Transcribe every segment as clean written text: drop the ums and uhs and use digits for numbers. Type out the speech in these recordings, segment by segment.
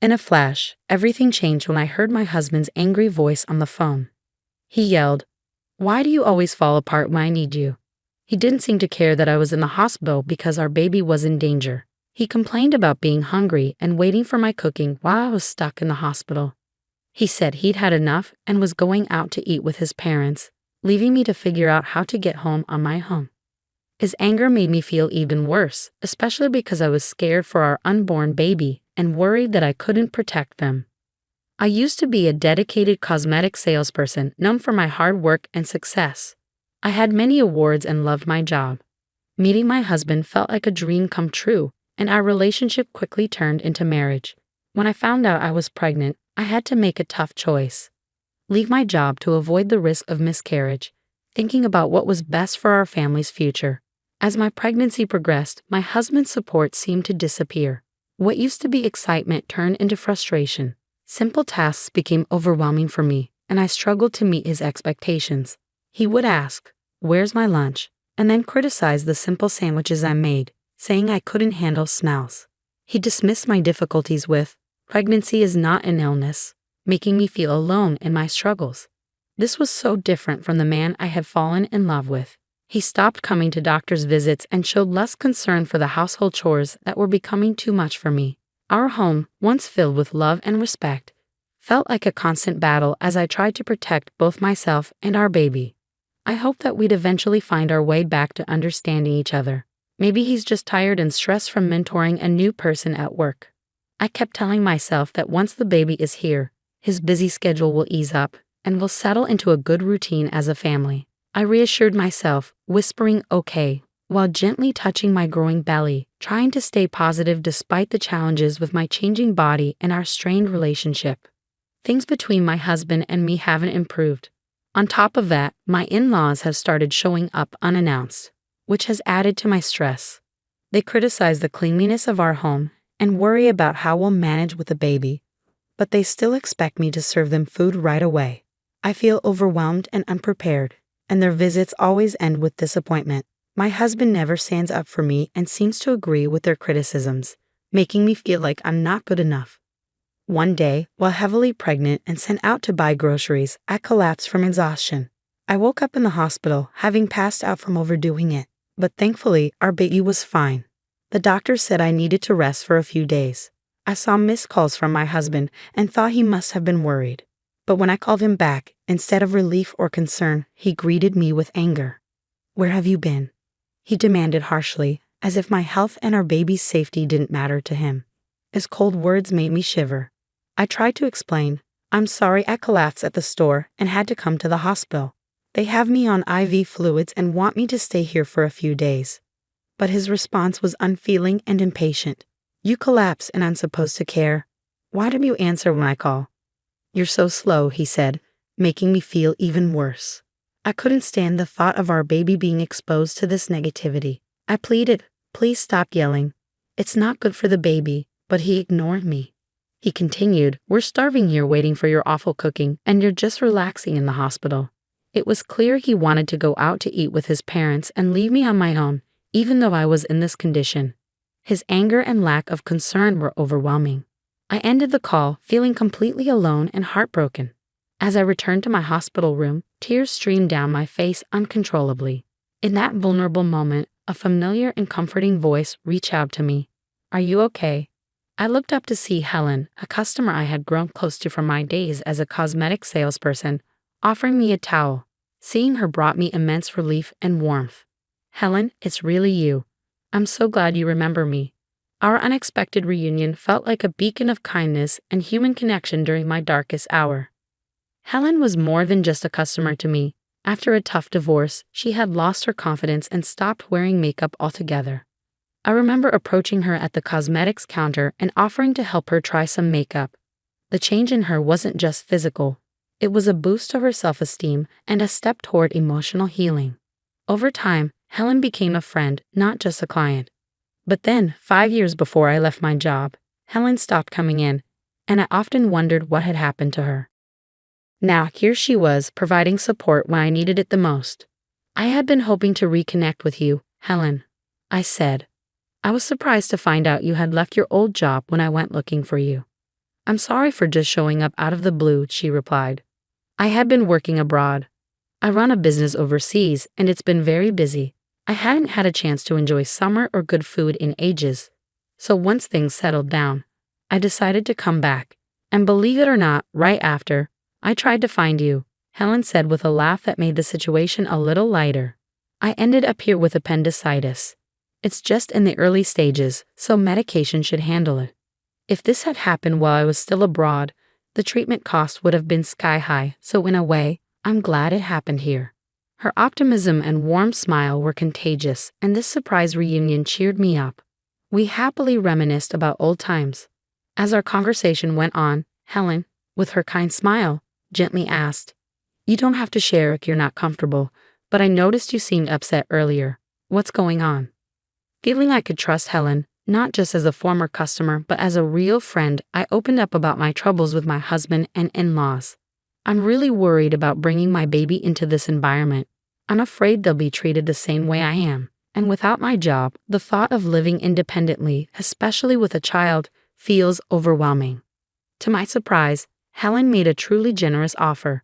In a flash, everything changed when I heard my husband's angry voice on the phone. He yelled, "Why do you always fall apart when I need you?" He didn't seem to care that I was in the hospital because our baby was in danger. He complained about being hungry and waiting for my cooking while I was stuck in the hospital. He said he'd had enough and was going out to eat with his parents, leaving me to figure out how to get home on my own. His anger made me feel even worse, especially because I was scared for our unborn baby and worried that I couldn't protect them. I used to be a dedicated cosmetic salesperson known for my hard work and success. I had many awards and loved my job. Meeting my husband felt like a dream come true, and our relationship quickly turned into marriage. When I found out I was pregnant, I had to make a tough choice. Leave my job to avoid the risk of miscarriage, thinking about what was best for our family's future. As my pregnancy progressed, my husband's support seemed to disappear. What used to be excitement turned into frustration. Simple tasks became overwhelming for me, and I struggled to meet his expectations. He would ask, "Where's my lunch?" and then criticize the simple sandwiches I made, saying I couldn't handle smells. He dismissed my difficulties with, "Pregnancy is not an illness," making me feel alone in my struggles. This was so different from the man I had fallen in love with. He stopped coming to doctor's visits and showed less concern for the household chores that were becoming too much for me. Our home, once filled with love and respect, felt like a constant battle as I tried to protect both myself and our baby. I hoped that we'd eventually find our way back to understanding each other. Maybe he's just tired and stressed from mentoring a new person at work. I kept telling myself that once the baby is here, his busy schedule will ease up and we'll settle into a good routine as a family. I reassured myself, whispering "okay," while gently touching my growing belly, trying to stay positive despite the challenges with my changing body and our strained relationship. Things between my husband and me haven't improved. On top of that, my in-laws have started showing up unannounced, which has added to my stress. They criticize the cleanliness of our home and worry about how we'll manage with the baby, but they still expect me to serve them food right away. I feel overwhelmed and unprepared, and their visits always end with disappointment. My husband never stands up for me and seems to agree with their criticisms, making me feel like I'm not good enough. One day, while heavily pregnant and sent out to buy groceries, I collapsed from exhaustion. I woke up in the hospital, having passed out from overdoing it, but thankfully, our baby was fine. The doctor said I needed to rest for a few days. I saw missed calls from my husband and thought he must have been worried. But when I called him back, instead of relief or concern, he greeted me with anger. "Where have you been?" he demanded harshly, as if my health and our baby's safety didn't matter to him. His cold words made me shiver. I tried to explain, "I'm sorry I collapsed at the store and had to come to the hospital. They have me on IV fluids and want me to stay here for a few days." But his response was unfeeling and impatient. "You collapse and I'm supposed to care. Why don't you answer when I call?" "You're so slow," he said, making me feel even worse. I couldn't stand the thought of our baby being exposed to this negativity. I pleaded, "Please stop yelling. It's not good for the baby," but he ignored me. He continued, "We're starving here waiting for your awful cooking, and you're just relaxing in the hospital." It was clear he wanted to go out to eat with his parents and leave me on my own, even though I was in this condition. His anger and lack of concern were overwhelming. I ended the call, feeling completely alone and heartbroken. As I returned to my hospital room, tears streamed down my face uncontrollably. In that vulnerable moment, a familiar and comforting voice reached out to me. "Are you okay?" I looked up to see Helen, a customer I had grown close to from my days as a cosmetic salesperson, offering me a towel. Seeing her brought me immense relief and warmth. "Helen, it's really you. I'm so glad you remember me." Our unexpected reunion felt like a beacon of kindness and human connection during my darkest hour. Helen was more than just a customer to me. After a tough divorce, she had lost her confidence and stopped wearing makeup altogether. I remember approaching her at the cosmetics counter and offering to help her try some makeup. The change in her wasn't just physical. It was a boost to her self-esteem and a step toward emotional healing. Over time, Helen became a friend, not just a client. But then, 5 years before I left my job, Helen stopped coming in, and I often wondered what had happened to her. Now here she was, providing support when I needed it the most. "I had been hoping to reconnect with you, Helen," I said. "I was surprised to find out you had left your old job when I went looking for you." I'm sorry for just showing up out of the blue, she replied. I had been working abroad. I run a business overseas, and it's been very busy. I hadn't had a chance to enjoy summer or good food in ages. So once things settled down, I decided to come back. And believe it or not, right after, I tried to find you, Helen said with a laugh that made the situation a little lighter. I ended up here with appendicitis. It's just in the early stages, so medication should handle it. If this had happened while I was still abroad, the treatment cost would have been sky high, so in a way, I'm glad it happened here. Her optimism and warm smile were contagious, and this surprise reunion cheered me up. We happily reminisced about old times. As our conversation went on, Helen, with her kind smile, gently asked, You don't have to share if you're not comfortable, but I noticed you seemed upset earlier. What's going on? Feeling I could trust Helen, not just as a former customer but as a real friend, I opened up about my troubles with my husband and in-laws. I'm really worried about bringing my baby into this environment. I'm afraid they'll be treated the same way I am. And without my job, the thought of living independently, especially with a child, feels overwhelming. To my surprise, Helen made a truly generous offer.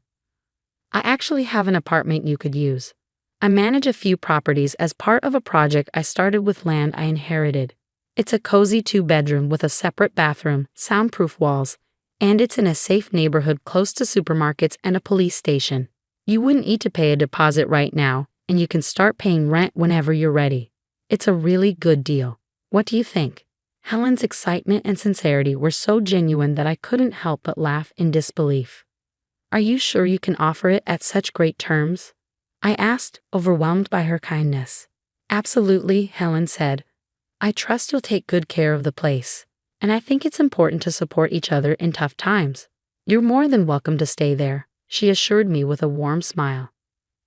I actually have an apartment you could use. I manage a few properties as part of a project I started with land I inherited. It's a cozy 2-bedroom with a separate bathroom, soundproof walls, and it's in a safe neighborhood close to supermarkets and a police station. You wouldn't need to pay a deposit right now, and you can start paying rent whenever you're ready. It's a really good deal. What do you think? Helen's excitement and sincerity were so genuine that I couldn't help but laugh in disbelief. Are you sure you can offer it at such great terms? I asked, overwhelmed by her kindness. Absolutely, Helen said. I trust you'll take good care of the place, and I think it's important to support each other in tough times. You're more than welcome to stay there, she assured me with a warm smile.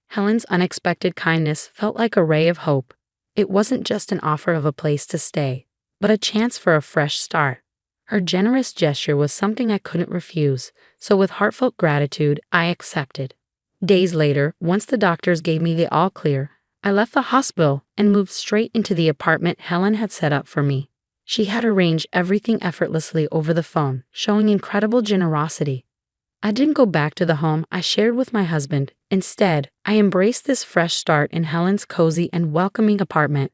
Helen's unexpected kindness felt like a ray of hope. It wasn't just an offer of a place to stay, but a chance for a fresh start. Her generous gesture was something I couldn't refuse, so with heartfelt gratitude, I accepted. Days later, once the doctors gave me the all-clear, I left the hospital and moved straight into the apartment Helen had set up for me. She had arranged everything effortlessly over the phone, showing incredible generosity. I didn't go back to the home I shared with my husband. Instead, I embraced this fresh start in Helen's cozy and welcoming apartment.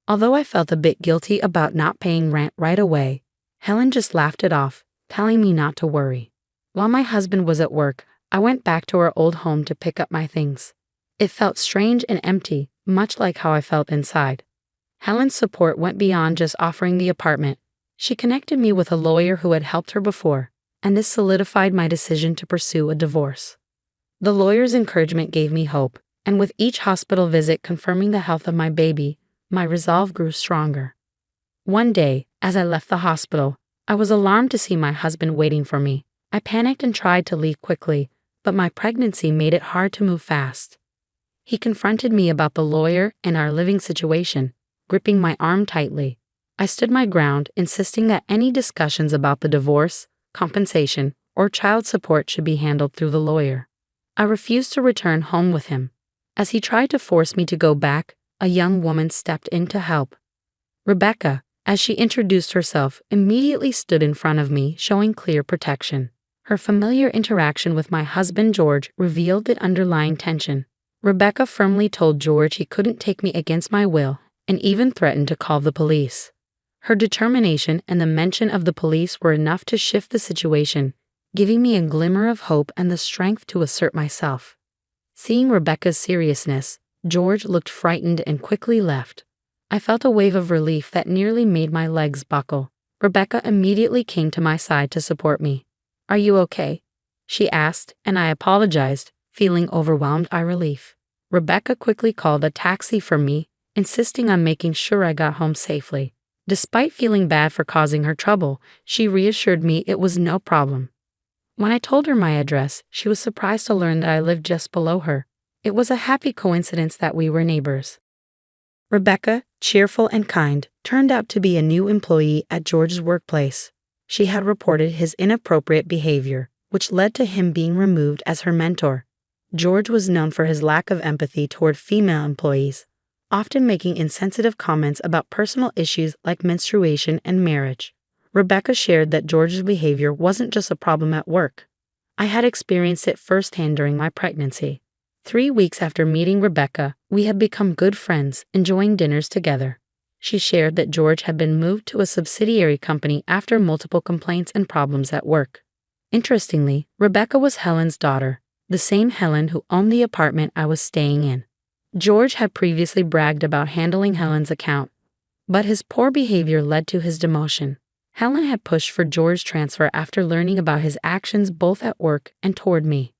Although I felt a bit guilty about not paying rent right away, Helen just laughed it off, telling me not to worry. While my husband was at work, I went back to our old home to pick up my things. It felt strange and empty, much like how I felt inside. Helen's support went beyond just offering the apartment. She connected me with a lawyer who had helped her before, and this solidified my decision to pursue a divorce. The lawyer's encouragement gave me hope, and with each hospital visit confirming the health of my baby, my resolve grew stronger. One day, as I left the hospital, I was alarmed to see my husband waiting for me. I panicked and tried to leave quickly, but my pregnancy made it hard to move fast. He confronted me about the lawyer and our living situation, gripping my arm tightly. I stood my ground, insisting that any discussions about the divorce, compensation, or child support should be handled through the lawyer. I refused to return home with him. As he tried to force me to go back, a young woman stepped in to help. Rebecca, as she introduced herself, immediately stood in front of me, showing clear protection. Her familiar interaction with my husband George revealed the underlying tension. Rebecca firmly told George he couldn't take me against my will, and even threatened to call the police. Her determination and the mention of the police were enough to shift the situation, giving me a glimmer of hope and the strength to assert myself. Seeing Rebecca's seriousness, George looked frightened and quickly left. I felt a wave of relief that nearly made my legs buckle. Rebecca immediately came to my side to support me. Are you okay? She asked, and I apologized, feeling overwhelmed by relief. Rebecca quickly called a taxi for me, insisting on making sure I got home safely. Despite feeling bad for causing her trouble, she reassured me it was no problem. When I told her my address, she was surprised to learn that I lived just below her. It was a happy coincidence that we were neighbors. Rebecca, cheerful and kind, turned out to be a new employee at George's workplace. She had reported his inappropriate behavior, which led to him being removed as her mentor. George was known for his lack of empathy toward female employees, often making insensitive comments about personal issues like menstruation and marriage. Rebecca shared that George's behavior wasn't just a problem at work. I had experienced it firsthand during my pregnancy. 3 weeks after meeting Rebecca, we had become good friends, enjoying dinners together. She shared that George had been moved to a subsidiary company after multiple complaints and problems at work. Interestingly, Rebecca was Helen's daughter, the same Helen who owned the apartment I was staying in. George had previously bragged about handling Helen's account, but his poor behavior led to his demotion. Helen had pushed for George's transfer after learning about his actions both at work and toward me.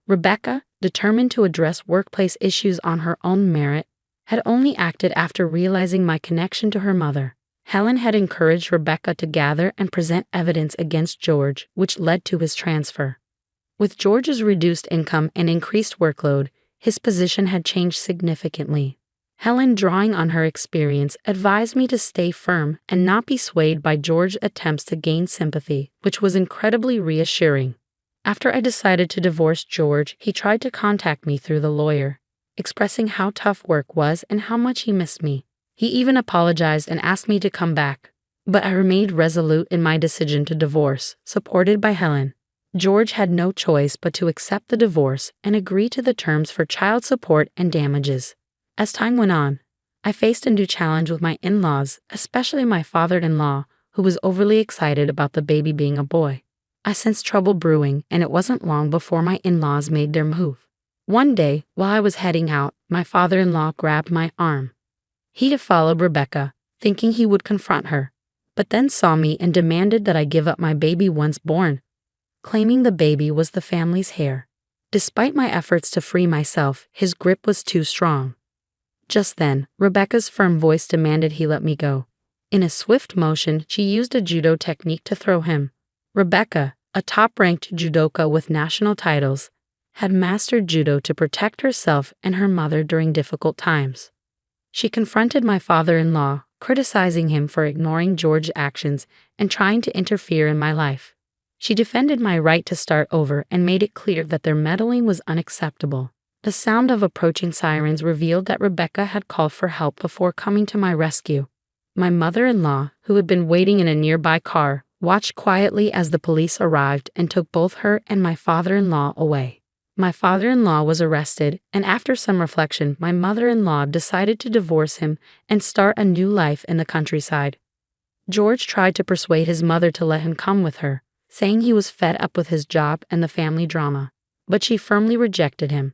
Rebecca, determined to address workplace issues on her own merit, had only acted after realizing my connection to her mother. Helen had encouraged Rebecca to gather and present evidence against George, which led to his transfer. With George's reduced income and increased workload, his position had changed significantly. Helen, drawing on her experience, advised me to stay firm and not be swayed by George's attempts to gain sympathy, which was incredibly reassuring. After I decided to divorce George, he tried to contact me through the lawyer, expressing how tough work was and how much he missed me. He even apologized and asked me to come back, but I remained resolute in my decision to divorce, supported by Helen. George had no choice but to accept the divorce and agree to the terms for child support and damages. As time went on, I faced a new challenge with my in-laws, especially my father-in-law, who was overly excited about the baby being a boy. I sensed trouble brewing, and it wasn't long before my in-laws made their move. One day, while I was heading out, my father-in-law grabbed my arm. He had followed Rebecca, thinking he would confront her, but then saw me and demanded that I give up my baby once born, claiming the baby was the family's heir. Despite my efforts to free myself, his grip was too strong. Just then, Rebecca's firm voice demanded he let me go. In a swift motion, she used a judo technique to throw him. Rebecca, a top-ranked judoka with national titles, had mastered judo to protect herself and her mother during difficult times. She confronted my father-in-law, criticizing him for ignoring George's actions and trying to interfere in my life. She defended my right to start over and made it clear that their meddling was unacceptable. The sound of approaching sirens revealed that Rebecca had called for help before coming to my rescue. My mother-in-law, who had been waiting in a nearby car, watched quietly as the police arrived and took both her and my father-in-law away. My father-in-law was arrested, and after some reflection, my mother-in-law decided to divorce him and start a new life in the countryside. George tried to persuade his mother to let him come with her, saying he was fed up with his job and the family drama, but she firmly rejected him.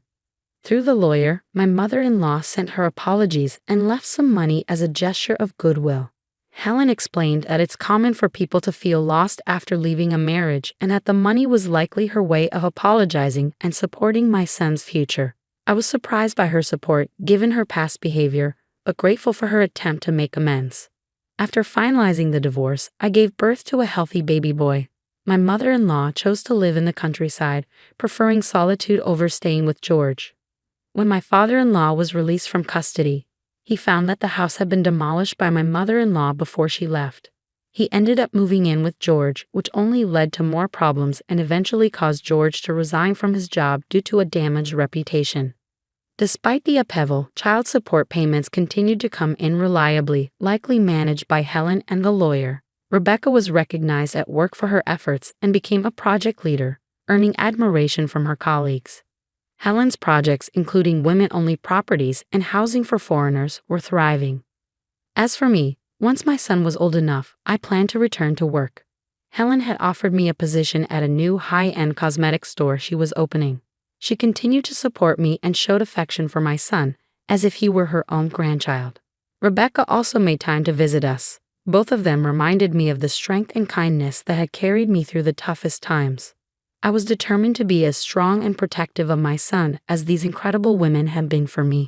Through the lawyer, my mother-in-law sent her apologies and left some money as a gesture of goodwill. Helen explained that it's common for people to feel lost after leaving a marriage and that the money was likely her way of apologizing and supporting my son's future. I was surprised by her support, given her past behavior, but grateful for her attempt to make amends. After finalizing the divorce, I gave birth to a healthy baby boy. My mother-in-law chose to live in the countryside, preferring solitude over staying with George. When my father-in-law was released from custody, he found that the house had been demolished by my mother-in-law before she left. He ended up moving in with George, which only led to more problems and eventually caused George to resign from his job due to a damaged reputation. Despite the upheaval, child support payments continued to come in reliably, likely managed by Helen and the lawyer. Rebecca was recognized at work for her efforts and became a project leader, earning admiration from her colleagues. Helen's projects, including women-only properties and housing for foreigners, were thriving. As for me, once my son was old enough, I planned to return to work. Helen had offered me a position at a new high-end cosmetics store she was opening. She continued to support me and showed affection for my son, as if he were her own grandchild. Rebecca also made time to visit us. Both of them reminded me of the strength and kindness that had carried me through the toughest times. I was determined to be as strong and protective of my son as these incredible women had been for me.